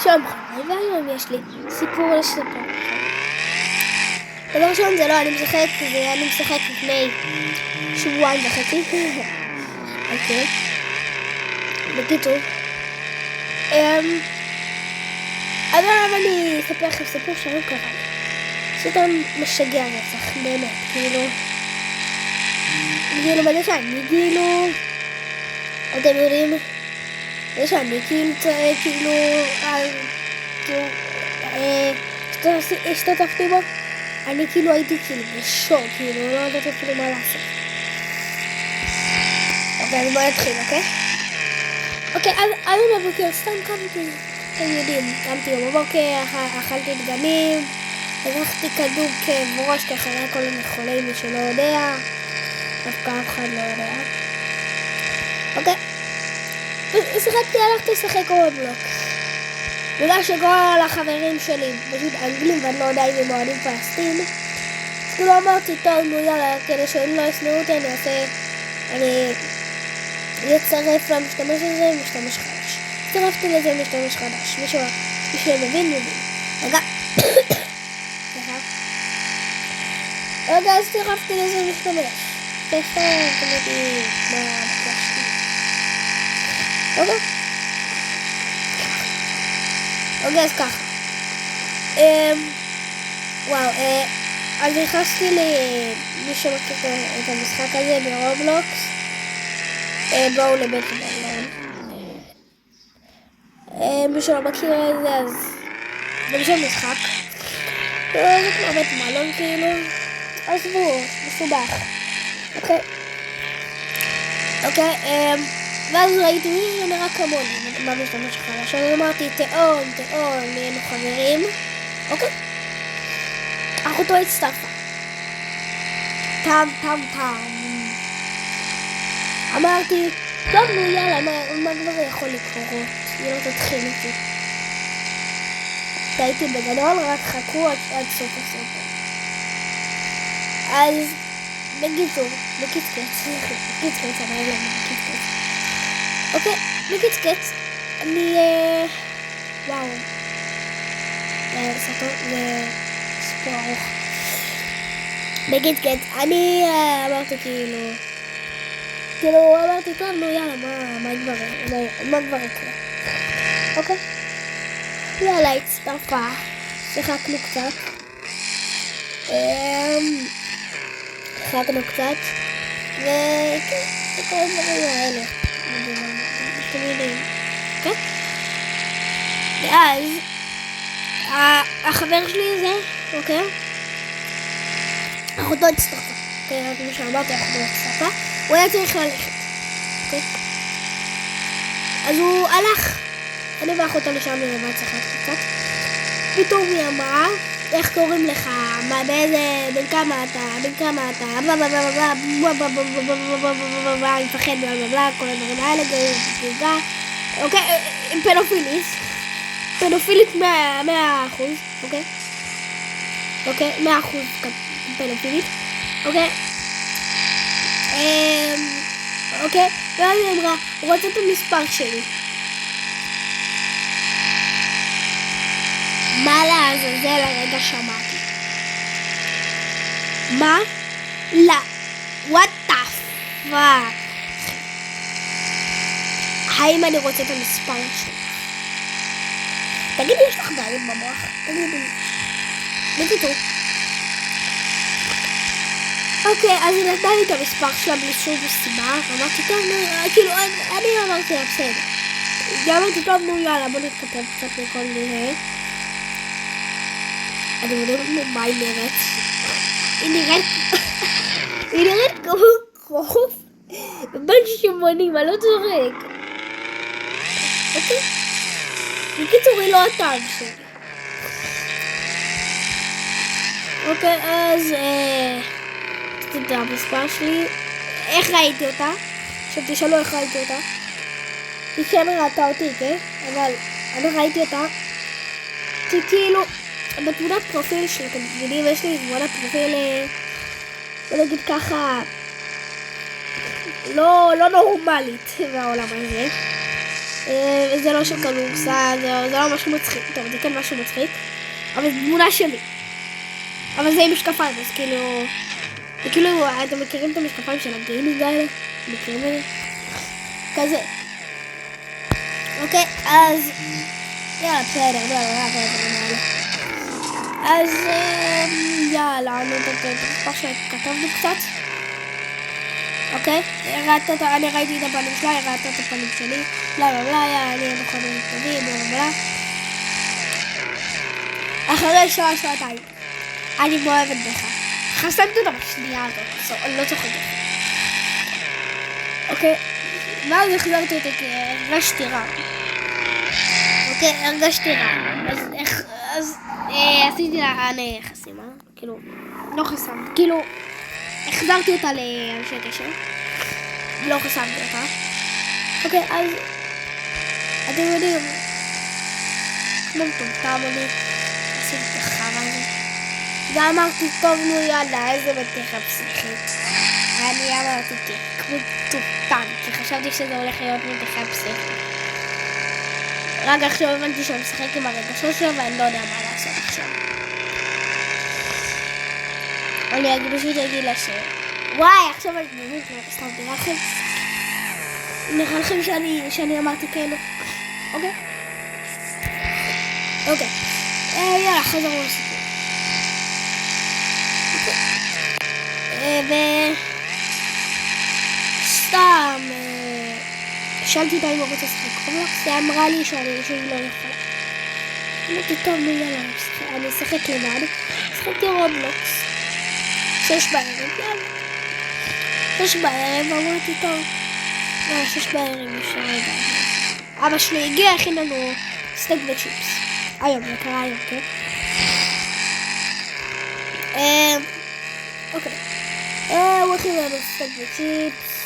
שלום חברים, והיום יש לי סיפור לספר. דבר ראשון, זה לא אני משחק, זה אני משחק לפני שבועיים וחצי. אוקיי. בקיצור. אבל אני אספר לכם סיפור שלא קרה לי. סרטון משגע רצח, באמת, כאילו בזה שאני, אתם יודעים, זה שאני השתתפתי בו, אני הייתי בשוק, לא יודעת אפילו מה לעשות. אוקיי, אז בואו נתחיל, אוקיי? אוקיי, אז בבוקר סתם קמתי, אתם יודעים, קמתי בבוקר, אכלתי דגנים, לקחתי כדור כאב ראש, ככה היה כל מיני חולי, מי שלא יודע, דווקא אף אחד לא יודע. אוקיי, הלכתי לשחק רובלוקס. בגלל שכל החברים שלי פשוט אנגלים ואני לא יודע אם הם אוהדים פלסטין, אז כאילו אמרתי, טוב, נו יאללה, כדי שהם לא ישנאו אותי, אני אצרף למשתמש הזה משתמש חדש. הצטרפתי לזה משתמש חדש, מי שמבין. רגע, אז הצטרפתי לזה משתמש. תפר, תמידי, מה בקשתי. אוקיי, אז ככה. אז נכנסתי למי שמכיר את המשחק הזה ברובלוקס. בואו לבית מלון. מי שלא מכיר את זה, אז זה משהו משחק. זה כמו בית מלון כאילו. עזבו, מסובך. אוקיי, ואז ראיתי מי שנראה כמוני, מה משתמש חדש, אז אמרתי, תאון, נהיינו חברים, אוקיי? אחותו הצטרפה. טם. אמרתי, טוב, נו יאללה, מה כבר יכול לקרות? יאללה, תתחיל איתי. הייתי בגדול, רק חכו עד סוף הסרטון. אז, בקיצקץ, אוקיי, בקיצקץ, אני, וואו, זה סיפור ארוך. בקיצקץ, אני אמרתי אמרתי, טוב, נו יאללה, מה כבר יקרה? אוקיי? יאללה, הצטרפה, שיחקנו קצת. שיחקנו קצת, וכן, כל הדברים האלה. אתם יודעים, כן? ואז, החבר שלי זה, אוקיי? אחותו הצטרפה. אוקיי, רק כמו שאמרתי, אחותו הצטרפה. הוא היה צריך ללכת, אוקיי? אז הוא הלך. אני ואחותו לשם לבד צחקתי קצת. פתאום היא אמרה, איך קוראים לך? בן כמה אתה? אני מפחד, כל הדברים האלה, גרגה. אוקיי, פדופילית 100%, אוקיי? אוקיי, 100% פדופילית, אוקיי? אוקיי, ואז היא אמרה, הוא רוצה את המספר שלי. מה לעזאזל הרגע שמעתי? מה? לא. What the fuck? האם אני רוצה את המספר שלי? תגידי, יש לך בעיות במוח? תגידי. בקיצור. אוקיי, אז היא נתנה לי את המספר שלה בלי שום סיבה. אמרתי, טוב, אני אמרתי לה, בסדר. אמרתי, טוב, נו יאללה, בוא נתכתב קצת מכל מיני. אני יודעת מה היא נראית. היא נראית כמו חוף בן 80, אני לא צוחק. אוקיי? בקיצור, היא לא הטעם שלי. אוקיי, אז את המספר שלי. איך ראיתי אותה? עכשיו תשאלו איך ראיתי אותה. היא כן ראתה אותי, כן? אבל אני ראיתי אותה. כי כאילו בתמונת פרופיל שלה, אתם יודעים, יש לי תמונת פרופיל, בוא נגיד ככה, לא נורמלית בעולם הזה. זה לא של כדורסל, זה לא משהו מצחיק. טוב, זה כן משהו מצחיק. אבל זה תמונה שלי. אבל זה עם משקפיים, אז כאילו... זה כאילו, אתם מכירים את המשקפיים של הגיימינג האלה? מכירים את זה? כזה. אוקיי, אז... יאללה, בסדר, אז... יאללה, אני כתבנו קצת. אוקיי? אני ראיתי את הפנים שלה, הראית את הפנים שלי. יאללה, אני נכון טובים, אחרי שעתיים. אני מאוהבת בך. חסמתי אותה בשנייה הזאת, אני לא צוחקת. אוקיי? ואז החזרתי אותי כי הרגשתי רע. אוקיי, הרגשתי רע. אז עשיתי לה חסימה. כאילו, לא חסמתי. כאילו, החזרתי אותה לאנשי קשר. לא חסמתי אותה. אוקיי, אז... אתם יודעים... כמו מטומטם אני עשיתי את החרא הזה. ואמרתי, טוב, נו יאללה, איזה מתיחה פסיכית. אני אמרתי, כמו מטומטם, כי חשבתי שזה הולך להיות מתיחה פסיכית. רק עכשיו הבנתי שאני משחק עם הרגשות שלו, ואני לא יודע מה לעשות עכשיו. אני פשוט אגיד לה ש... וואי, עכשיו אני באמת סתם תראה לכם. נראה לכם שאני אמרתי כן. אוקיי? אוקיי. יאללה, חזרנו לסיפור. וסתם שאלתי אותה אם הוא רוצה לשחק רובלוקס, היא אמרה לי שהיא לא יכולה. אמרתי, טוב, נו יאללה, אני אשחק לבד. שחקתי רובלוקס 6 בערב, יאללה. 6 בערב, אמרתי, טוב. 6 בערב אפשר לדעת. אבא שלי הגיע, הכין לנו סטייק וצ'יפס. היום, זה קרה היום, כן? אוקיי. הוא הכין לנו סטייק וצ'יפס.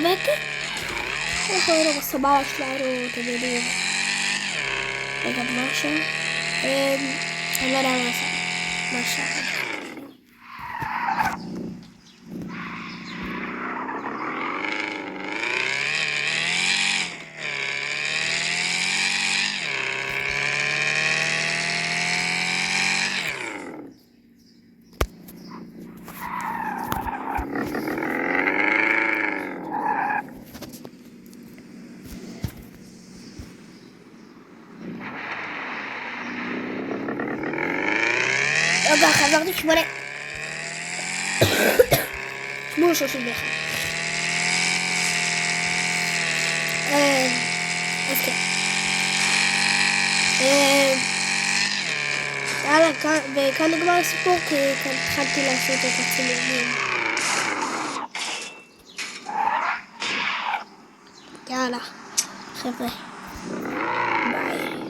וכן. אנחנו היינו בסבבה שלנו, אתם יודעים. רגע, משהו. אני לא יודע מה עשה. משהו. רגע, חזרתי 8. 8:31. אז כן. יאללה, וכאן נגמר הסיפור, כי כאן התחלתי לעשות את הצילומים. יאללה, חבר'ה. ביי.